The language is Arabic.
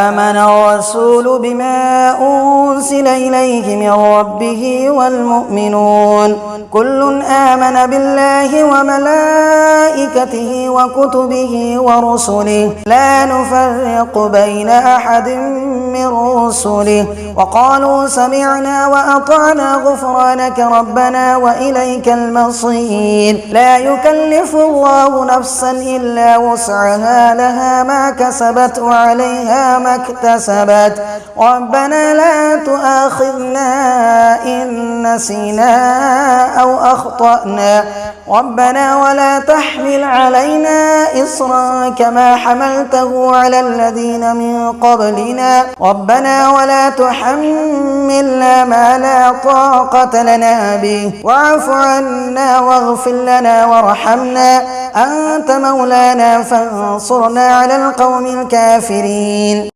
آمن الرسول بما أنزل إليه من ربه والمؤمنون كل آمن بالله وملائكته وكتبه ورسله لا نفرق بين أحد من رسله وقالوا سمعنا وأطعنا غفرانك ربنا وإليك المصير لا يكلف الله نفسا إلا وسعها لها ما كسبت وعليها ما اكتسبت ربنا لا تؤاخذنا إن نسينا أو أخطأنا ربنا ولا تحمل علينا إصرا كما حملته على الذين من قبلنا ربنا ولا تحملنا ما لا طاقة لنا به واعف عنا واغفر لنا وارحمنا أنت مولانا فانصرنا على القوم الكافرين.